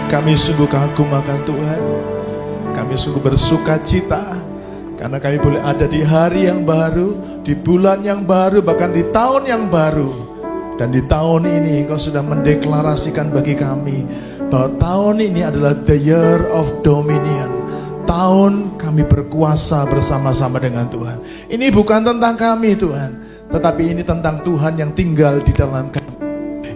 Kami sungguh kagum akan Tuhan. Kami sungguh bersuka cita karena kami boleh ada di hari yang baru, di bulan yang baru, bahkan di tahun yang baru. Dan di tahun ini Engkau sudah mendeklarasikan bagi kami bahwa tahun ini adalah the year of dominion. Tahun kami berkuasa bersama-sama dengan Tuhan. Ini bukan tentang kami Tuhan, tetapi ini tentang Tuhan yang tinggal di dalam kami.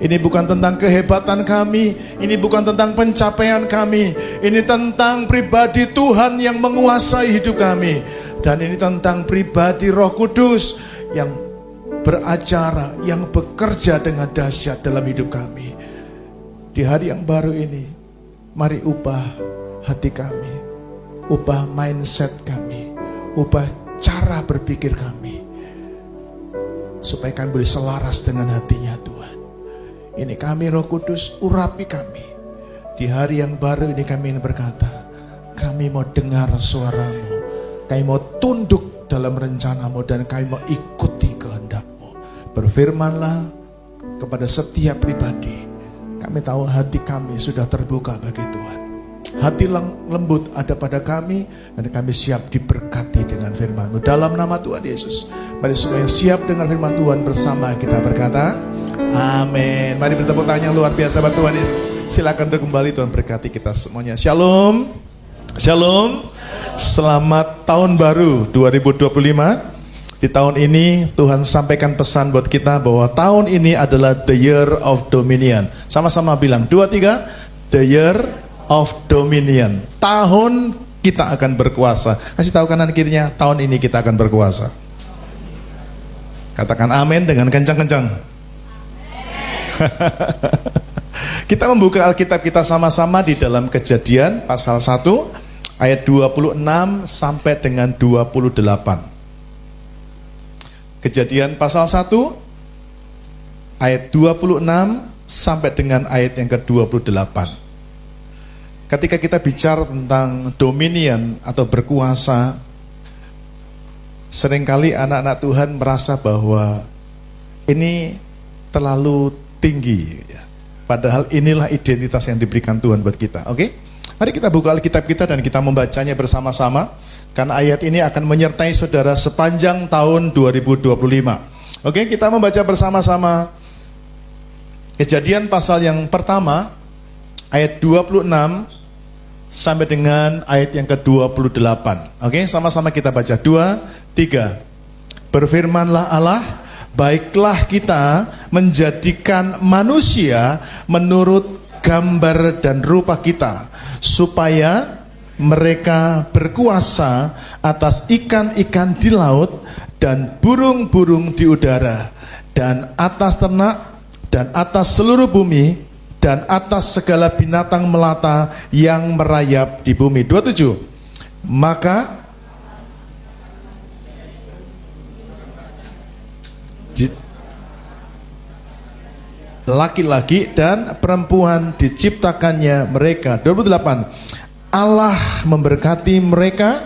Ini bukan tentang kehebatan kami, ini bukan tentang pencapaian kami, ini tentang pribadi Tuhan yang menguasai hidup kami. Dan ini tentang pribadi Roh Kudus yang beracara, yang bekerja dengan dahsyat dalam hidup kami. Di hari yang baru ini, mari ubah hati kami, ubah mindset kami, ubah cara berpikir kami, supaya kami boleh selaras dengan hatinya Tuhan. Ini kami Roh Kudus, urapi kami. Di hari yang baru ini kami ingin berkata, kami mau dengar suaramu, kami mau tunduk dalam rencanamu, dan kami mau ikuti kehendakmu. Berfirmanlah kepada setiap pribadi. Kami tahu hati kami sudah terbuka bagi Tuhan. Hati lembut ada pada kami, dan kami siap diberkati dengan firman-Mu. Dalam nama Tuhan Yesus, mari semua yang siap dengan firman Tuhan bersama kita berkata, amin. Mari bertepuk tangan yang luar biasa buat Tuhan Yesus. Silakan kembali, Tuhan berkati kita semuanya. Shalom. Shalom. Selamat tahun baru 2025. Di tahun ini Tuhan sampaikan pesan buat kita bahwa tahun ini adalah the year of dominion. Sama-sama bilang 2, 3, the year of dominion. Tahun kita akan berkuasa. Kasih tahu kanan kirinya, tahun ini kita akan berkuasa. Katakan amin dengan kencang-kencang. Kita membuka Alkitab kita sama-sama di dalam Kejadian pasal 1 ayat 26 sampai dengan 28. Kejadian pasal 1 ayat 26 sampai dengan ayat yang ke-28. Ketika kita bicara tentang dominion atau berkuasa, seringkali anak-anak Tuhan merasa bahwa ini terlalu tinggi, padahal inilah identitas yang diberikan Tuhan buat kita. Oke? Mari kita buka Alkitab kita dan kita membacanya bersama-sama, karena ayat ini akan menyertai saudara sepanjang tahun 2025. Oke, kita membaca bersama-sama Kejadian pasal yang pertama ayat 26 sampai dengan ayat yang ke-28. Oke, sama-sama kita baca. 2, 3. Berfirmanlah Allah, baiklah kita menjadikan manusia menurut gambar dan rupa kita, supaya mereka berkuasa atas ikan-ikan di laut dan burung-burung di udara, dan atas ternak, dan atas seluruh bumi, dan atas segala binatang melata yang merayap di bumi. 27. Maka laki-laki dan perempuan diciptakannya mereka. 28. Allah memberkati mereka,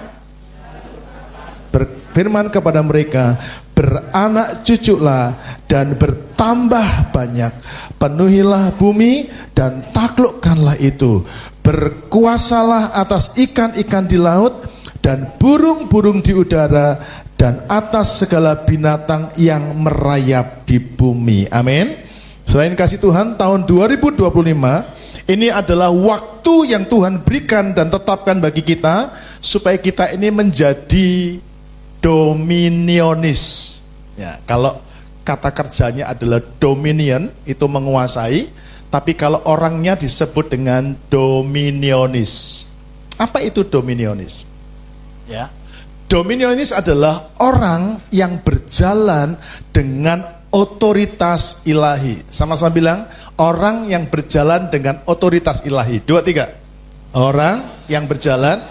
berfirman kepada mereka, beranak cuculah dan bertambah banyak, penuhilah bumi dan taklukkanlah itu, berkuasalah atas ikan-ikan di laut dan burung-burung di udara, dan atas segala binatang yang merayap di bumi. Amin. Selain kasih Tuhan, tahun 2025 ini adalah waktu yang Tuhan berikan dan tetapkan bagi kita, supaya kita ini menjadi dominionis. Ya, kalau kata kerjanya adalah dominion, itu menguasai, tapi kalau orangnya disebut dengan dominionis. Apa itu dominionis? Ya, dominionis adalah orang yang berjalan dengan otoritas ilahi. Sama-sama bilang, orang yang berjalan dengan otoritas ilahi. 2, 3. Orang yang berjalan.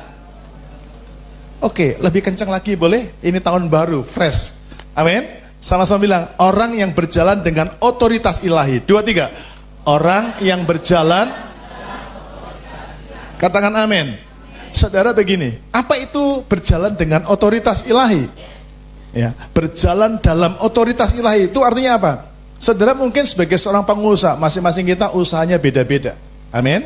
Oke, lebih kencang lagi boleh? Ini tahun baru, fresh. Amin. Sama-sama bilang, orang yang berjalan dengan otoritas ilahi. 2, 3. Orang yang berjalan. Katakan amin. Saudara begini, apa itu berjalan dengan otoritas ilahi? Ya, berjalan dalam otoritas ilahi itu artinya apa? Saudara mungkin sebagai seorang pengusaha, masing-masing kita usahanya beda-beda. Amin.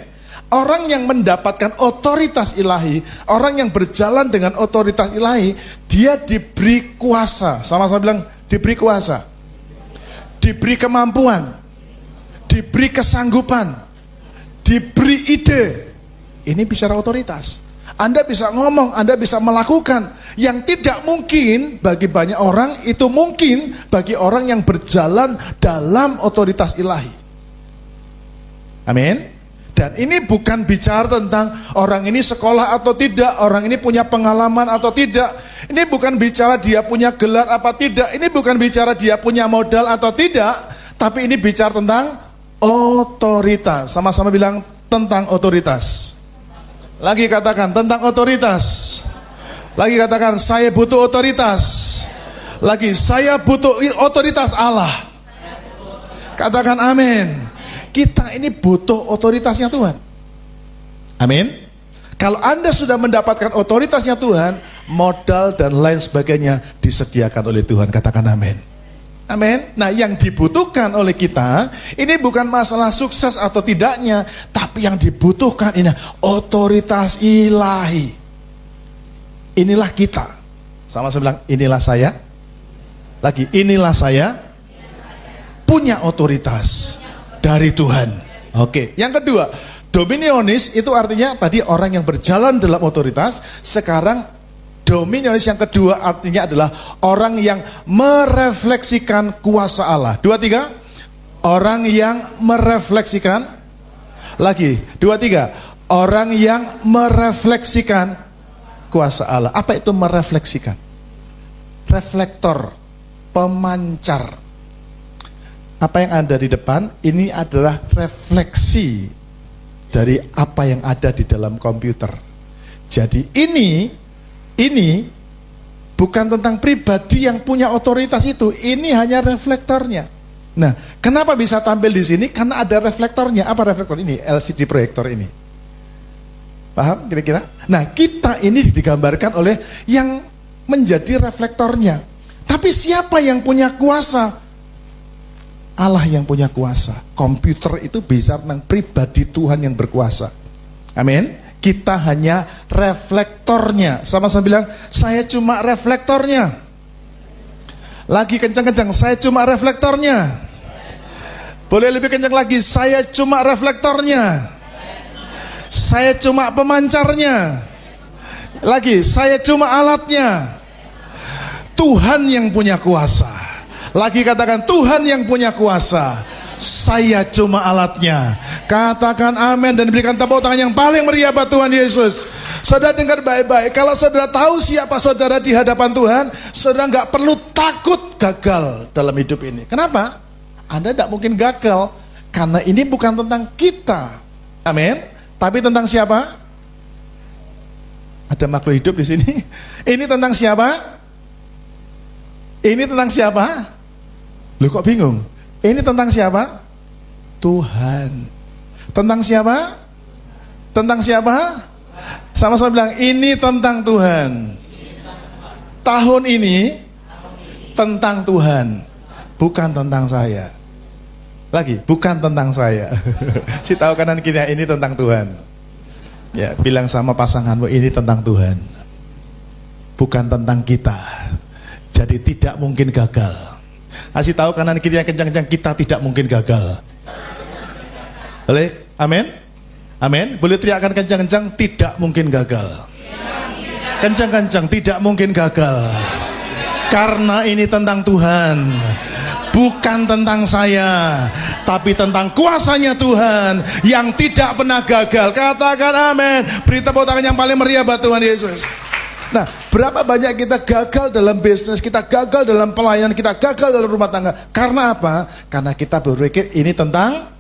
Orang yang mendapatkan otoritas ilahi, orang yang berjalan dengan otoritas ilahi, dia diberi kuasa. Sama-sama bilang, diberi kuasa. Diberi kemampuan. Diberi kesanggupan. Diberi ide. Ini bicara otoritas. Anda bisa ngomong, Anda bisa melakukan. Yang tidak mungkin bagi banyak orang, itu mungkin bagi orang yang berjalan dalam otoritas ilahi. Amin. Dan ini bukan bicara tentang orang ini sekolah atau tidak, orang ini punya pengalaman atau tidak. Ini bukan bicara dia punya gelar apa tidak. Ini bukan bicara dia punya modal atau tidak. Tapi ini bicara tentang otoritas. Sama-sama bilang tentang otoritas. Lagi katakan tentang otoritas. Lagi katakan saya butuh otoritas. Lagi saya butuh otoritas Allah. Katakan amin. Kita ini butuh otoritasnya Tuhan. Amin. Kalau Anda sudah mendapatkan otoritasnya Tuhan, modal dan lain sebagainya disediakan oleh Tuhan. Katakan amin. Amin. Nah, yang dibutuhkan oleh kita ini bukan masalah sukses atau tidaknya, tapi yang dibutuhkan ini otoritas ilahi. Inilah kita. Sama saya bilang, inilah saya. Lagi, inilah saya punya otoritas dari Tuhan. Oke, yang kedua, dominionis itu artinya tadi orang yang berjalan dalam otoritas. Sekarang dominionis yang kedua artinya adalah orang yang merefleksikan kuasa Allah. 2, 3. Orang yang merefleksikan. Lagi, 2, 3. Orang yang merefleksikan kuasa Allah. Apa itu merefleksikan? Reflektor, pemancar. Apa yang ada di depan, ini adalah refleksi dari apa yang ada di dalam komputer. Jadi ini bukan tentang pribadi yang punya otoritas itu, ini hanya reflektornya. Nah, kenapa bisa tampil di sini? Karena ada reflektornya. Apa reflektor ini? LCD proyektor ini. Paham kira-kira? Nah, kita ini digambarkan oleh yang menjadi reflektornya. Tapi siapa yang punya kuasa? Allah yang punya kuasa. Komputer itu bisa tentang pribadi Tuhan yang berkuasa. Amin. Kita hanya reflektornya. Sama-sama bilang, saya cuma reflektornya. Lagi kencang-kencang, saya cuma reflektornya. Boleh lebih kencang lagi, saya cuma reflektornya. Saya cuma pemancarnya. Lagi, saya cuma alatnya. Tuhan yang punya kuasa. Lagi katakan, Tuhan yang punya kuasa. Saya cuma alatnya. Katakan amin dan berikan tepuk tangan yang paling meriah buat Tuhan Yesus. Saudara dengar baik-baik. Kalau saudara tahu siapa saudara di hadapan Tuhan, saudara nggak perlu takut gagal dalam hidup ini. Kenapa? Anda tidak mungkin gagal. Karena ini bukan tentang kita. Amin. Tapi tentang siapa? Ada makhluk hidup di sini. Ini tentang siapa? Ini tentang siapa? Loh kok bingung? Ini tentang siapa? Tuhan. Tentang siapa? Tentang siapa? Sama-sama bilang, ini tentang Tuhan. Tahun ini tentang Tuhan, bukan tentang saya. Lagi, bukan tentang saya. Si tahu kanan kiri, ini tentang Tuhan. Ya, bilang sama pasanganmu, ini tentang Tuhan, bukan tentang kita. Jadi tidak mungkin gagal. Kasih tahu kanan kiri yang kencang-kencang, kita tidak mungkin gagal. Boleh? Amin? Amin? Boleh teriakan kencang-kencang, tidak mungkin gagal. Kencang-kencang, tidak mungkin gagal. Karena ini tentang Tuhan, bukan tentang saya, tapi tentang kuasanya Tuhan yang tidak pernah gagal. Katakan amin. Beri tepuk tangan yang paling meriah buat Tuhan Yesus. Nah, berapa banyak kita gagal dalam bisnis, kita gagal dalam pelayanan, kita gagal dalam rumah tangga. Karena apa? Karena kita berpikir ini tentang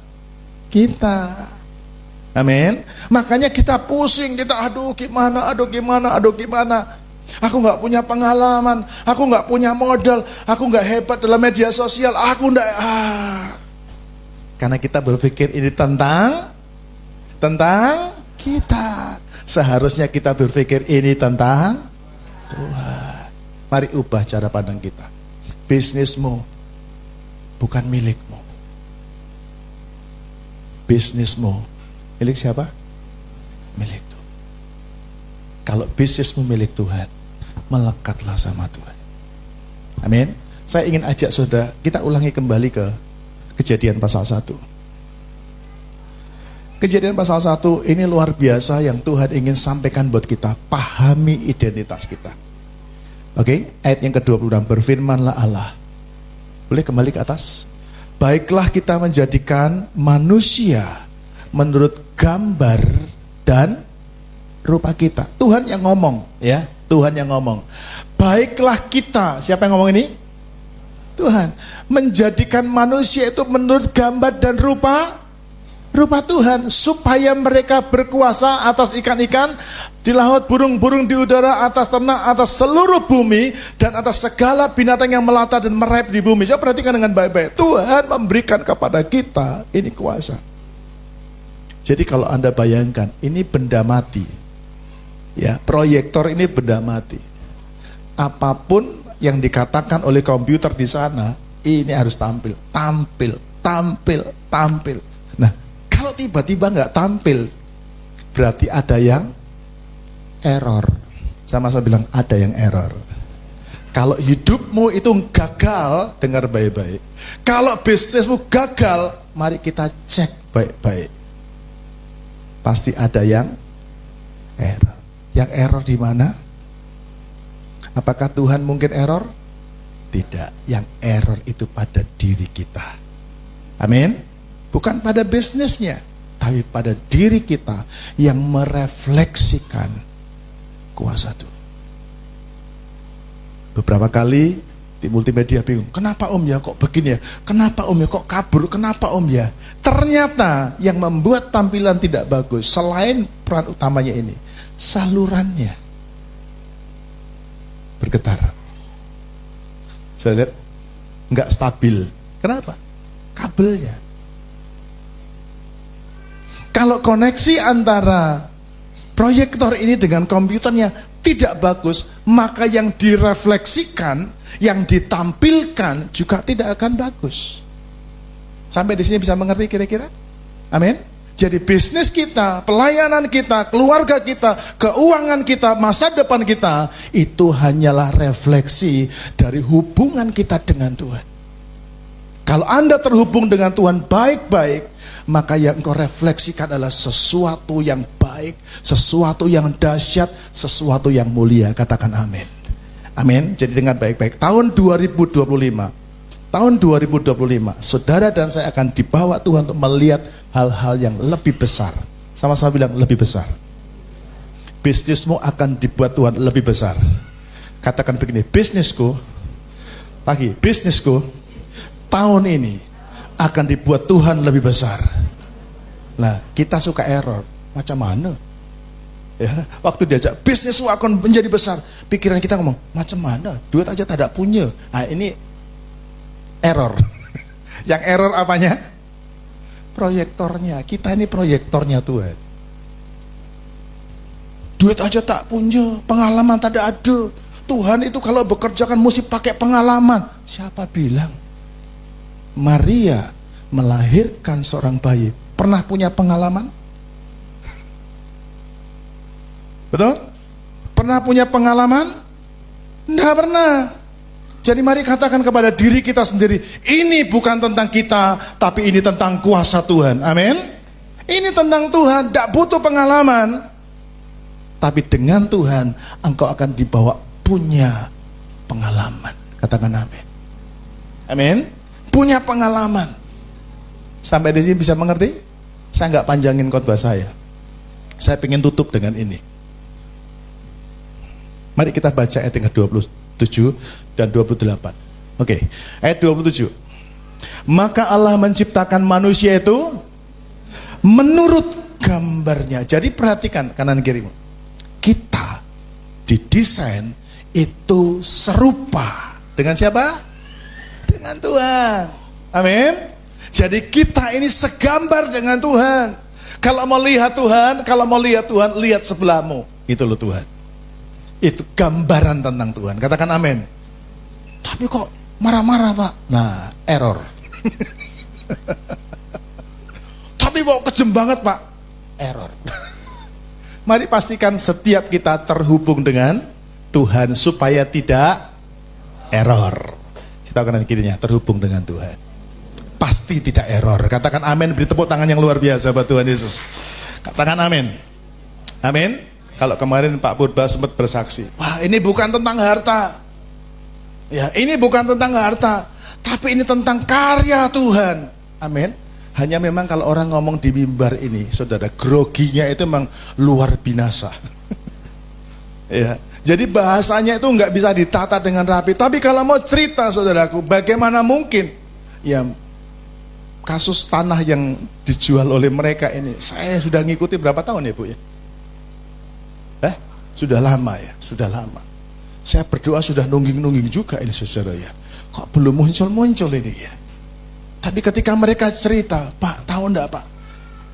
kita. Amin. Makanya kita pusing, kita aduh gimana. Aku nggak punya pengalaman, aku nggak punya modal, aku nggak hebat dalam media sosial, aku nggak. Karena kita berpikir ini tentang kita. Seharusnya kita berpikir ini tentang Tuhan. Mari ubah cara pandang kita. Bisnismu bukan milikmu. Bisnismu milik siapa? bisnismu milik Tuhan, melekatlah sama Tuhan. Amin. Saya ingin ajak saudara, kita ulangi kembali ke Kejadian pasal 1. Kejadian pasal 1 ini luar biasa yang Tuhan ingin sampaikan buat kita. Pahami identitas kita. Oke, ayat yang ke-26, berfirmanlah Allah. Boleh kembali ke atas? Baiklah kita menjadikan manusia menurut gambar dan rupa kita. Tuhan yang ngomong, ya. Tuhan yang ngomong. Baiklah kita, siapa yang ngomong ini? Tuhan. Menjadikan manusia itu menurut gambar dan rupa Tuhan, supaya mereka berkuasa atas ikan-ikan di laut, burung-burung di udara, atas ternak, atas seluruh bumi, dan atas segala binatang yang melata dan merayap di bumi. Coba perhatikan dengan baik-baik. Tuhan memberikan kepada kita ini kuasa. Jadi kalau Anda bayangkan, ini benda mati, ya, proyektor ini benda mati. Apapun yang dikatakan oleh komputer di sana, ini harus tampil. Nah, kalau tiba-tiba nggak tampil, berarti ada yang error. Sama-sama bilang ada yang error. Kalau hidupmu itu gagal, dengar baik-baik. Kalau bisnismu gagal, mari kita cek baik-baik. Pasti ada yang error. Yang error di mana? Apakah Tuhan mungkin error? Tidak. Yang error itu pada diri kita. Amin. Bukan pada bisnisnya, tapi pada diri kita yang merefleksikan kuasa Tuhan. Beberapa kali di multimedia bingung, kenapa om ya kok begini ya? Kenapa om ya kok kabur? Kenapa om ya? Ternyata yang membuat tampilan tidak bagus, selain peran utamanya ini, salurannya bergetar. Saya lihat nggak stabil. Kenapa? Kabelnya. Kalau koneksi antara proyektor ini dengan komputernya tidak bagus, maka yang direfleksikan, yang ditampilkan juga tidak akan bagus. Sampai di sini bisa mengerti kira-kira? Amin. Jadi bisnis kita, pelayanan kita, keluarga kita, keuangan kita, masa depan kita, itu hanyalah refleksi dari hubungan kita dengan Tuhan. Kalau Anda terhubung dengan Tuhan baik-baik, maka yang engkau refleksikan adalah sesuatu yang baik, sesuatu yang dahsyat, sesuatu yang mulia. Katakan amin. Amin. Jadi dengan baik-baik, tahun 2025, saudara dan saya akan dibawa Tuhan untuk melihat hal-hal yang lebih besar. Sama-sama bilang lebih besar. Bisnismu akan dibuat Tuhan lebih besar. Katakan begini, bisnisku tahun ini akan dibuat Tuhan lebih besar. Nah, kita suka error. Macam mana? Ya, waktu diajak bisnismu akan menjadi besar, pikiran kita ngomong, macam mana? Duit aja tidak punya. Nah, ini error. Yang error apanya? Proyektornya. Kita ini proyektornya Tuhan. Duit aja tak punya, pengalaman tak ada. Tuhan itu kalau bekerja kan mesti pakai pengalaman. Siapa bilang? Maria melahirkan seorang bayi, pernah punya pengalaman? Betul? Pernah punya pengalaman? Tidak pernah. Jadi mari katakan kepada diri kita sendiri, ini bukan tentang kita, tapi ini tentang kuasa Tuhan. Amin. Ini tentang Tuhan, tidak butuh pengalaman. Tapi dengan Tuhan, engkau akan dibawa punya pengalaman. Katakan amin. Amin. Punya pengalaman. Sampai di sini bisa mengerti? Saya nggak panjangin khotbah saya. Saya ingin tutup dengan ini. Mari kita baca ayat yang ke-27 dan 28. Oke, ayat 27. Maka Allah menciptakan manusia itu menurut gambarnya. Jadi perhatikan kanan kirimu. Kita didesain itu serupa dengan siapa? Dengan Tuhan. Amin. Jadi kita ini segambar dengan Tuhan. Kalau mau lihat Tuhan, lihat sebelahmu. Itu loh Tuhan. Itu gambaran tentang Tuhan. Katakan amin. Tapi kok marah-marah Pak? Nah, error. Tapi kok kejem banget Pak? Error. Mari pastikan setiap kita terhubung dengan Tuhan supaya tidak error. Kita kanan kirinya terhubung dengan Tuhan. Pasti tidak error. Katakan amin, beri tepuk tangan yang luar biasa buat Tuhan Yesus. Katakan amin. Amin. Kalau kemarin Pak Purba sempat bersaksi, wah ini bukan tentang harta. Ya, ini bukan tentang harta, tapi ini tentang karya Tuhan. Amin. Hanya memang kalau orang ngomong di mimbar ini, saudara, groginya itu memang luar binasa. Ya, jadi bahasanya itu nggak bisa ditata dengan rapi. Tapi kalau mau cerita, saudaraku, bagaimana mungkin? Ya, kasus tanah yang dijual oleh mereka ini, saya sudah ngikuti berapa tahun ya Bu ya? Sudah lama ya, sudah lama. Saya berdoa sudah nungging-nungging juga ini saudara ya. Kok belum muncul-muncul ini ya? Tapi ketika mereka cerita, Pak, tahu enggak Pak?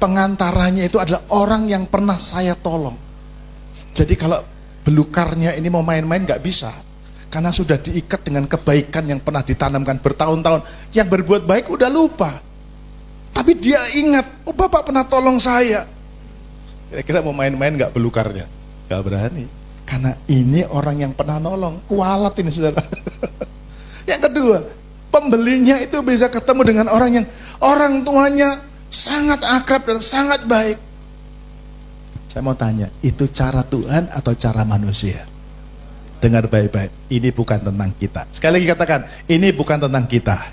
Pengantaranya itu adalah orang yang pernah saya tolong. Jadi kalau belukarnya ini mau main-main nggak bisa. Karena sudah diikat dengan kebaikan yang pernah ditanamkan bertahun-tahun. Yang berbuat baik udah lupa. Tapi dia ingat, oh Bapak pernah tolong saya. Kira-kira mau main-main nggak belukarnya? Gak berani, karena ini orang yang pernah nolong. Kualat ini saudara. Yang kedua, pembelinya itu bisa ketemu dengan orang yang orang tuanya sangat akrab dan sangat baik. Saya mau tanya, itu cara Tuhan atau cara manusia? Dengar baik-baik, ini bukan tentang kita. Sekali lagi katakan, ini bukan tentang kita,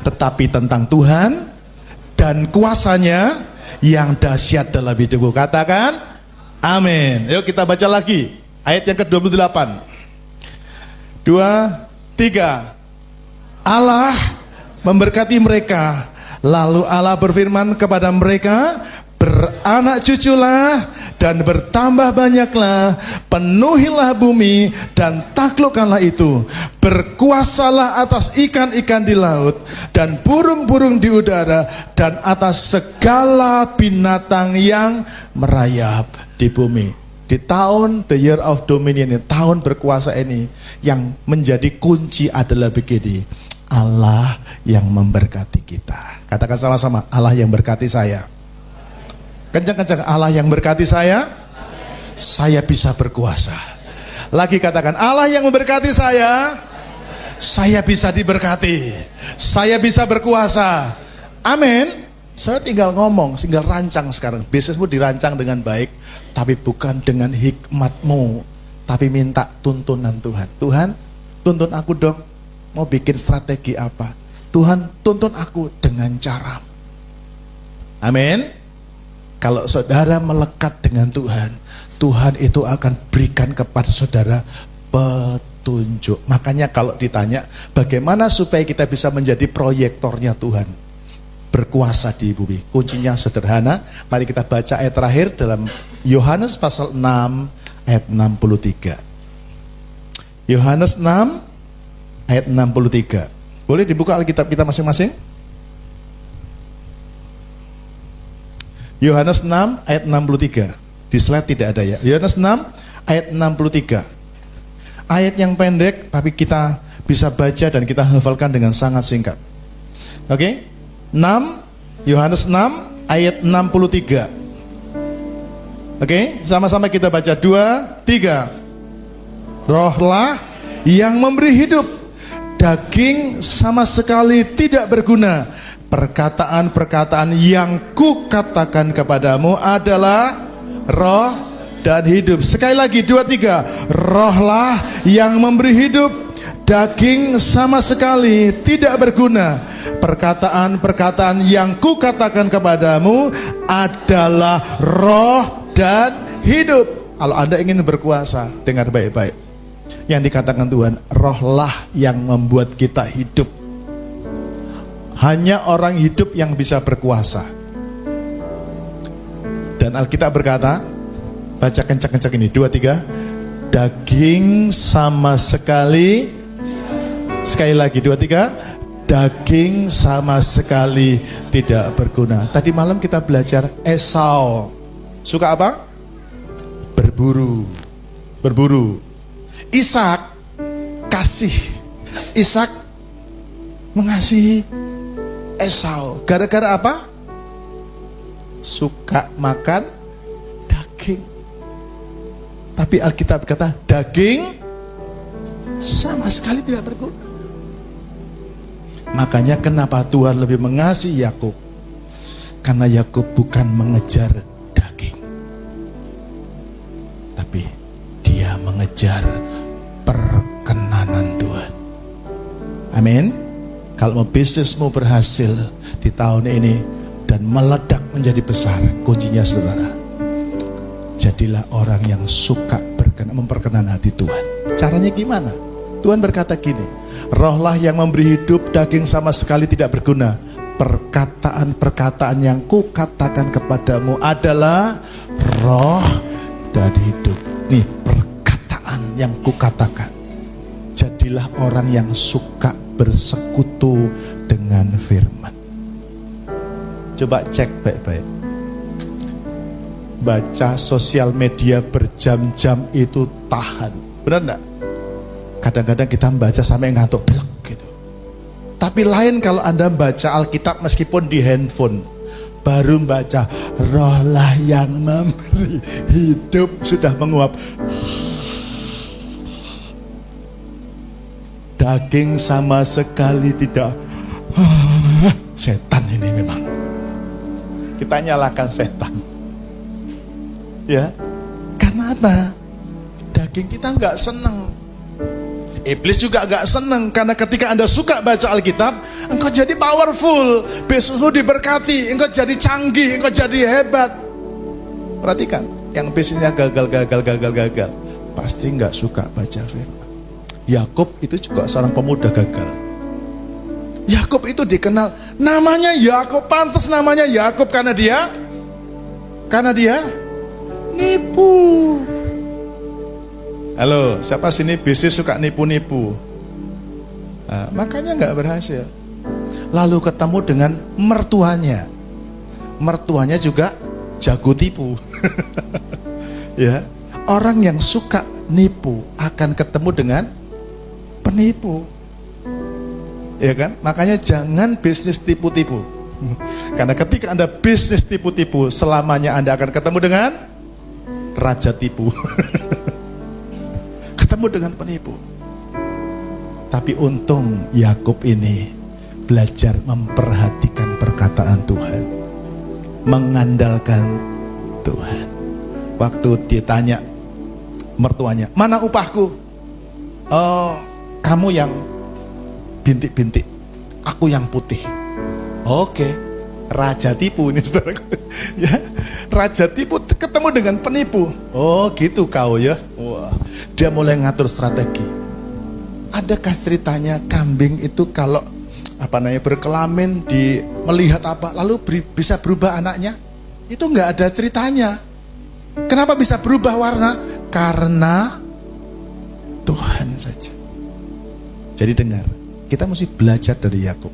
tetapi tentang Tuhan dan kuasanya yang dahsyat dalam hidupku. Katakan amin. Yuk kita baca lagi ayat yang ke-28. 2, 3. Allah memberkati mereka. Lalu Allah berfirman kepada mereka, beranak cuculah dan bertambah banyaklah, penuhilah bumi dan taklukkanlah itu, berkuasalah atas ikan-ikan di laut dan burung-burung di udara dan atas segala binatang yang merayap di bumi. Di tahun the year of dominion ini, tahun berkuasa ini, yang menjadi kunci adalah begini: Allah yang memberkati kita. Katakan sama-sama, Allah yang berkati saya. Kencang-kencang, Allah yang berkati saya bisa berkuasa. Lagi katakan, Allah yang memberkati saya bisa diberkati, saya bisa berkuasa. Amin. Saya tinggal ngomong, tinggal rancang sekarang. Bisnismu dirancang dengan baik, tapi bukan dengan hikmatmu, tapi minta tuntunan Tuhan. Tuhan, tuntun aku dong, mau bikin strategi apa? Tuhan, tuntun aku dengan cara. Amin. Kalau saudara melekat dengan Tuhan, Tuhan itu akan berikan kepada saudara petunjuk. Makanya kalau ditanya, bagaimana supaya kita bisa menjadi proyektornya Tuhan, berkuasa di bumi? Kuncinya sederhana. Mari kita baca ayat terakhir dalam Yohanes pasal 6 ayat 63. Yohanes 6 ayat 63. Boleh dibuka Alkitab kita masing-masing? Yohanes 6 ayat 63. Di slide tidak ada ya. Yohanes 6 ayat 63. Ayat yang pendek tapi kita bisa baca dan kita hafalkan dengan sangat singkat. Oke? 6 Yohanes 6 ayat 63. Oke, sama-sama kita baca 2, 3. Rohlah yang memberi hidup, daging sama sekali tidak berguna. Perkataan-perkataan yang kukatakan kepadamu adalah roh dan hidup. Sekali lagi 2, 3. Rohlah yang memberi hidup, daging sama sekali tidak berguna. Perkataan-perkataan yang kukatakan kepadamu adalah roh dan hidup. Kalau Anda ingin berkuasa, dengar baik-baik. Yang dikatakan Tuhan, rohlah yang membuat kita hidup. Hanya orang hidup yang bisa berkuasa. Dan Alkitab berkata, baca kencang-kencang ini, 2, 3. Daging sama sekali, sekali lagi 2, 3. Daging sama sekali tidak berguna. Tadi malam kita belajar Esau. Suka apa? Berburu. Berburu. Ishak kasih. Ishak mengasihi Esau. Gara-gara apa? Suka makan daging. Tapi Alkitab kata daging sama sekali tidak berguna. Makanya kenapa Tuhan lebih mengasihi Yakub? Karena Yakub bukan mengejar daging, tapi dia mengejar perkenanan Tuhan. Amin. Kalau bisnismu berhasil di tahun ini dan meledak menjadi besar, kuncinya saudara, jadilah orang yang suka memperkenan hati Tuhan. Caranya gimana? Tuhan berkata gini, rohlah yang memberi hidup, daging sama sekali tidak berguna. Perkataan-perkataan yang kukatakan kepadamu adalah roh dan hidup. Nih perkataan yang kukatakan. Jadilah orang yang suka bersekutu dengan firman. Coba cek baik-baik. Baca sosial media berjam-jam itu tahan. Benar enggak? Kadang-kadang kita membaca sampai ngantuk blek gitu. Tapi lain kalau Anda baca Alkitab meskipun di handphone. Baru membaca, rohlah yang memberi hidup sudah menguap. Daging sama sekali tidak. Setan ini memang. Kita nyalakan setan. Ya, karena apa? Daging kita nggak senang. Iblis juga nggak senang, karena ketika Anda suka baca Alkitab, engkau jadi powerful, bisnismu diberkati, engkau jadi canggih, engkau jadi hebat. Perhatikan, yang bisnisnya gagal, pasti nggak suka baca firman. Yakub itu juga seorang pemuda gagal. Yakub itu dikenal namanya Yakub, pantas namanya Yakub karena dia nipu. Halo, siapa sini bisnis suka nipu-nipu? Nah, makanya nggak berhasil. Lalu ketemu dengan mertuanya. Mertuanya juga jago tipu. Ya, orang yang suka nipu akan ketemu dengan penipu. Ya kan? Makanya jangan bisnis tipu-tipu. Karena ketika Anda bisnis tipu-tipu, selamanya Anda akan ketemu dengan raja tipu. Ketemu dengan penipu. Tapi untung Yakub ini belajar memperhatikan perkataan Tuhan, mengandalkan Tuhan. Waktu ditanya mertuanya, mana upahku? Oh, kamu yang bintik-bintik, aku yang putih. Oke, raja tipu ini saudaraku. Ya, raja tipu ketemu dengan penipu. Oh gitu kau ya. Wah, dia mulai ngatur strategi. Adakah ceritanya kambing itu kalau berkelamin melihat apa lalu bisa berubah anaknya? Itu nggak ada ceritanya. Kenapa bisa berubah warna? Karena Tuhan saja. Jadi dengar, kita mesti belajar dari Yakub.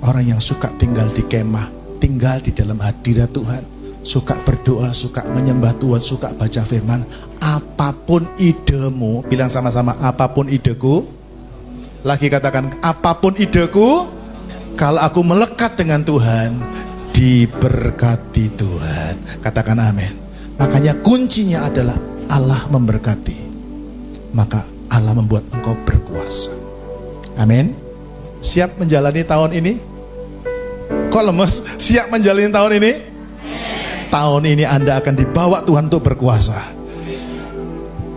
Orang yang suka tinggal di kemah, tinggal di dalam hadirat Tuhan, suka berdoa, suka menyembah Tuhan, suka baca firman. Apapun idemu, bilang sama-sama, apapun ideku. Lagi katakan, apapun ideku, kalau aku melekat dengan Tuhan, diberkati Tuhan. Katakan amin. Makanya kuncinya adalah Allah memberkati. Maka Allah membuat engkau berkuasa. Amin. Siap menjalani tahun ini? Kok lemes? Siap menjalani tahun ini? Tahun ini Anda akan dibawa Tuhan untuk berkuasa.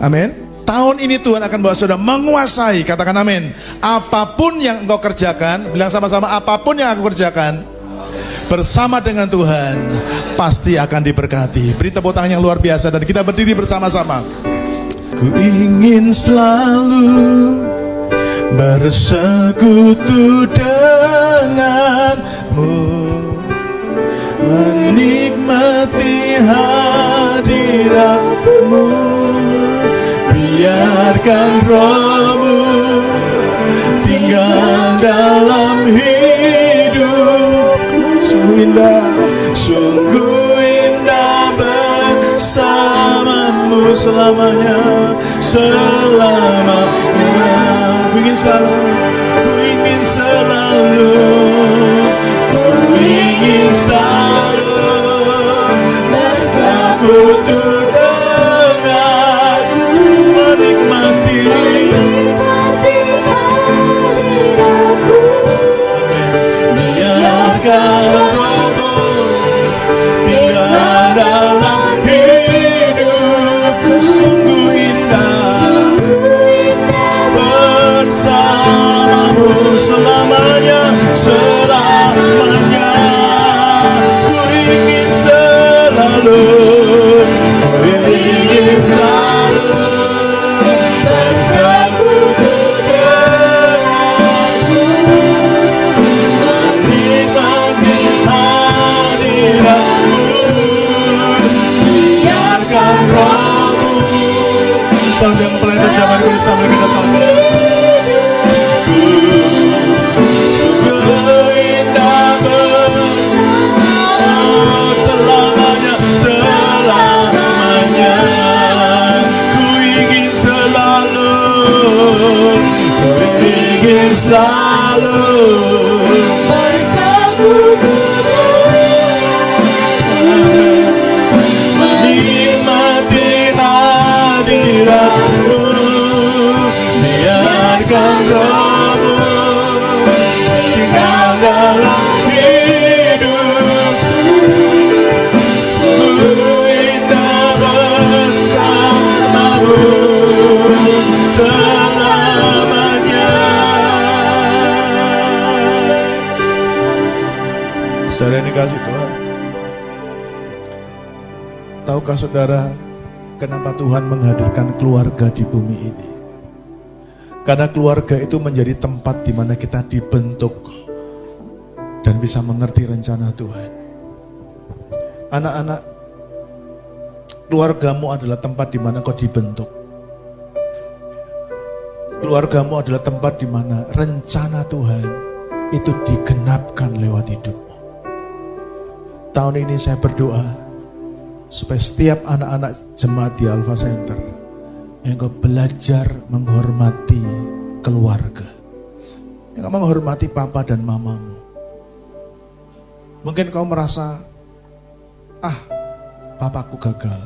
Amin. Tahun ini Tuhan akan bawa saudara menguasai. Katakan amin. Apapun yang engkau kerjakan, bilang sama-sama, apapun yang aku kerjakan bersama dengan Tuhan pasti akan diberkati. Beri tepuk tangan yang luar biasa dan kita berdiri bersama-sama. Ku ingin selalu bersekutu denganmu, menikmati hadiratmu, biarkan rohmu tinggal dalam hidupku. Sungguh indah bersamamu selamanya, selamanya. Ku ingin selalu, ku ingin selalu bersekutu denganmu, selalu mempelai zaman Kristus sampai ke depan. Sungguh indah bersama selamanya, selamanya. Ku ingin selalu bersama menikmati hadiratmu, biarkan Rohmu tinggal dalam hidupku. Sungguh indah bersamamu selamanya. Saudara yang dikasihi Tuhan, tahukah saudara kenapa Tuhan menghadirkan keluarga di bumi ini? Karena keluarga itu menjadi tempat di mana kita dibentuk dan bisa mengerti rencana Tuhan. Anak-anak, keluargamu adalah tempat di mana kau dibentuk. Keluargamu adalah tempat di mana rencana Tuhan itu digenapkan lewat hidupmu. Tahun ini saya berdoa supaya setiap anak-anak jemaat di Alpha Center engkau belajar menghormati keluarga, engkau menghormati papa dan mamamu. Mungkin kau merasa, papaku gagal,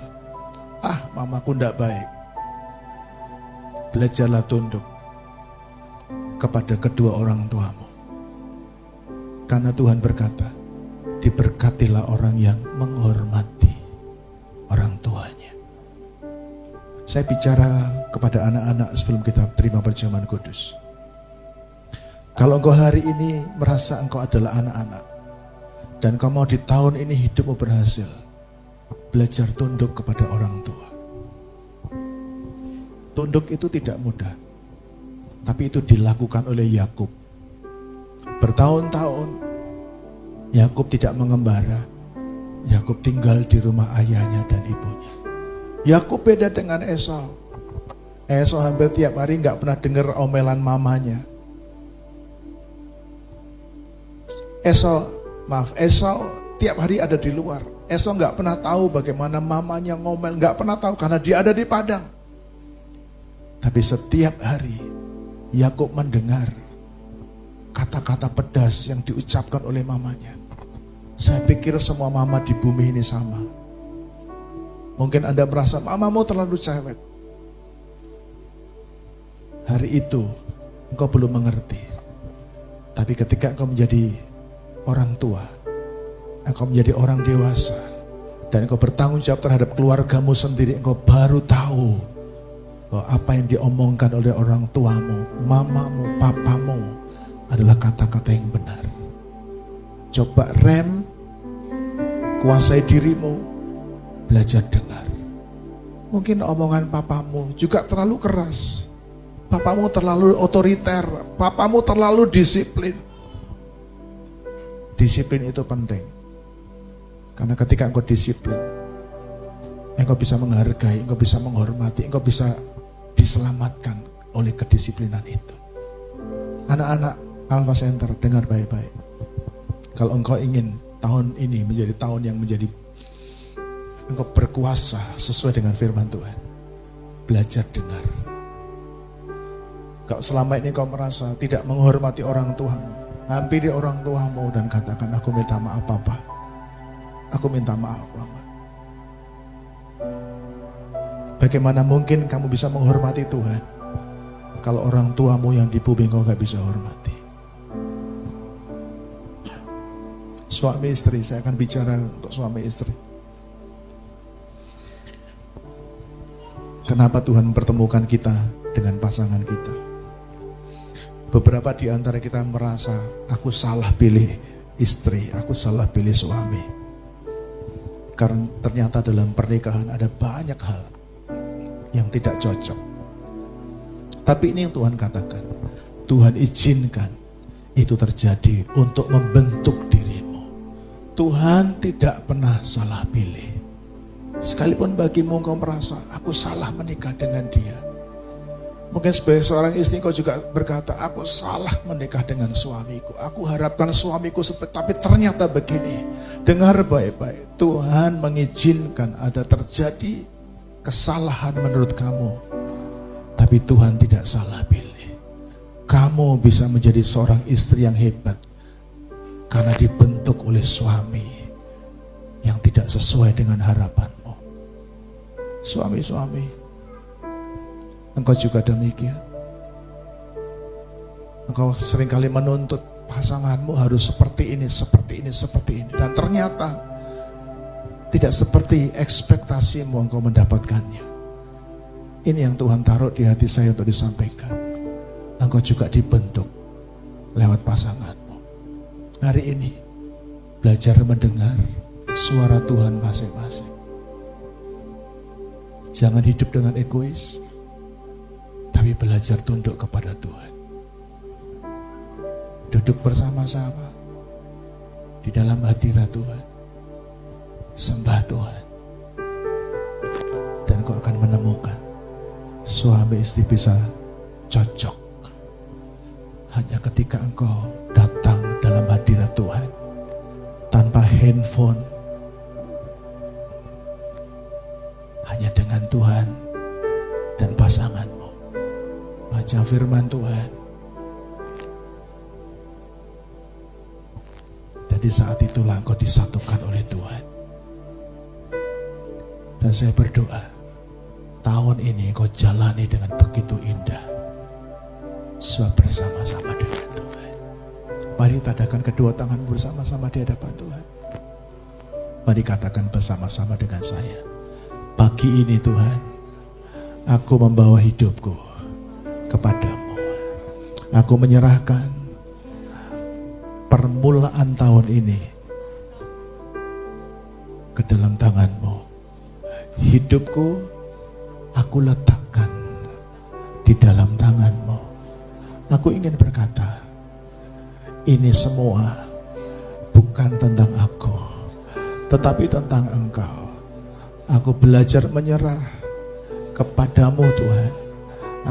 mamaku tidak baik. Belajarlah tunduk kepada kedua orang tuamu, karena Tuhan berkata, diberkatilah orang yang menghormati orang tuanya. Saya bicara kepada anak-anak sebelum kita terima perjamuan kudus. Kalau engkau hari ini merasa engkau adalah anak-anak dan kau mau di tahun ini hidupmu berhasil, belajar tunduk kepada orang tua. Tunduk itu tidak mudah, tapi itu dilakukan oleh Yakub. Bertahun-tahun Yakub tidak mengembara. Yakub tinggal di rumah ayahnya dan ibunya. Yakub beda dengan Esau. Esau hampir tiap hari nggak pernah dengar omelan mamanya. Esau tiap hari ada di luar. Esau nggak pernah tahu bagaimana mamanya ngomel, nggak pernah tahu karena dia ada di padang. Tapi setiap hari Yakub mendengar kata-kata pedas yang diucapkan oleh mamanya. Saya pikir semua mama di bumi ini sama. Mungkin Anda merasa mamamu terlalu cewek. Hari itu engkau belum mengerti. Tapi ketika engkau menjadi orang tua, engkau menjadi orang dewasa, dan engkau bertanggung jawab terhadap keluargamu sendiri, engkau baru tahu bahwa apa yang diomongkan oleh orang tuamu, mamamu, papamu adalah kata-kata yang benar. Coba rem, kuasai dirimu, belajar dengar. Mungkin omongan papamu juga terlalu keras, papamu terlalu otoriter, papamu terlalu disiplin. Disiplin itu penting, karena ketika engkau disiplin, engkau bisa menghargai, engkau bisa menghormati, engkau bisa diselamatkan oleh kedisiplinan itu. Anak-anak Alpha Center, dengar baik-baik. Kalau engkau ingin tahun ini menjadi tahun yang menjadi engkau berkuasa sesuai dengan firman Tuhan, belajar dengar. Kalau selama ini kau merasa tidak menghormati orang tuamu, hampiri orang tuamu dan katakan, aku minta maaf Papa, aku minta maaf Mama. Bagaimana mungkin kamu bisa menghormati Tuhan kalau orang tuamu yang di bumi kau gak bisa hormati? Suami istri, saya akan bicara untuk suami istri. Kenapa Tuhan mempertemukan kita dengan pasangan kita? Beberapa di antara kita merasa, aku salah pilih istri, aku salah pilih suami. Karena ternyata dalam pernikahan ada banyak hal yang tidak cocok. Tapi ini yang Tuhan katakan, Tuhan izinkan itu terjadi untuk membentuk dirimu. Tuhan tidak pernah salah pilih. Sekalipun bagimu engkau merasa, aku salah menikah dengan dia. Mungkin sebagai seorang istri kau juga berkata, aku salah menikah dengan suamiku. Aku harapkan suamiku seperti, tapi ternyata begini. Dengar baik-baik, Tuhan mengizinkan ada terjadi kesalahan menurut kamu. Tapi Tuhan tidak salah pilih. Kamu bisa menjadi seorang istri yang hebat karena dibentuk oleh suami yang tidak sesuai dengan harapanmu. Suami-suami, engkau juga demikian. Engkau seringkali menuntut pasanganmu harus seperti ini, seperti ini, seperti ini. Dan ternyata tidak seperti ekspektasimu engkau mendapatkannya. Ini yang Tuhan taruh di hati saya untuk disampaikan. Engkau juga dibentuk lewat pasanganmu. Hari ini belajar mendengar suara Tuhan masing-masing. Jangan hidup dengan egois, tapi belajar tunduk kepada Tuhan. Duduk bersama-sama di dalam hadirat Tuhan. Sembah Tuhan. Dan kau akan menemukan suami istri bisa cocok hanya ketika engkau datang dalam hadirat Tuhan. Tanpa handphone, hanya dengan Tuhan dan pasanganmu. Baca firman Tuhan. Dan di saat itulah engkau disatukan oleh Tuhan. Dan saya berdoa, tahun ini engkau jalani dengan begitu indah. Sebab bersama-sama dengan Tuhan. Mari tadahkan kedua tangan bersama-sama di hadapan Tuhan. Mari katakan bersama-sama dengan saya. Pagi ini Tuhan, aku membawa hidupku kepadamu. Aku menyerahkan permulaan tahun ini ke dalam tanganmu. Hidupku aku letakkan di dalam tanganmu. Aku ingin berkata, ini semua bukan tentang aku, tetapi tentang Engkau. Aku belajar menyerah kepadamu Tuhan.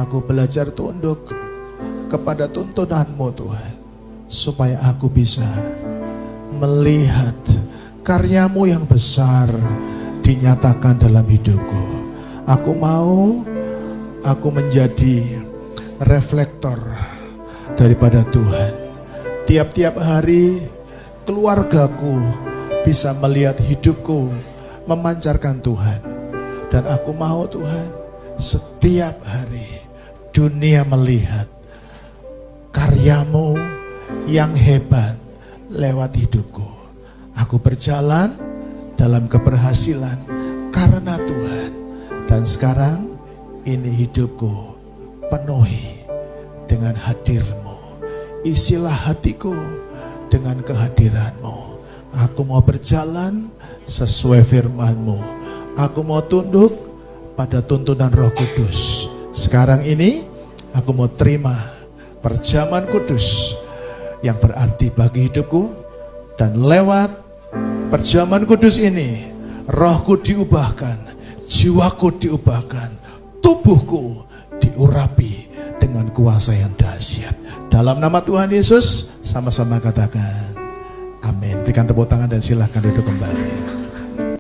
Aku belajar tunduk kepada tuntunanmu Tuhan. Supaya aku bisa melihat karyamu yang besar dinyatakan dalam hidupku. Aku mau aku menjadi reflektor daripada Tuhan. Tiap-tiap hari keluargaku bisa melihat hidupku memancarkan Tuhan. Dan aku mau Tuhan, setiap hari dunia melihat karyamu yang hebat lewat hidupku. Aku berjalan dalam keberhasilan karena Tuhan. Dan sekarang ini hidupku penuhi dengan hadir-Mu. Isilah hatiku dengan kehadiran-Mu. Aku mau berjalan sesuai firman-Mu. Aku mau tunduk pada tuntunan Roh Kudus. Sekarang ini aku mau terima perjamuan kudus yang berarti bagi hidupku. Dan lewat perjamuan kudus ini, rohku diubahkan, jiwaku diubahkan, tubuhku diurapi dengan kuasa yang dahsyat. Dalam nama Tuhan Yesus, sama-sama katakan amin. Berikan tepuk tangan dan silahkan duduk kembali.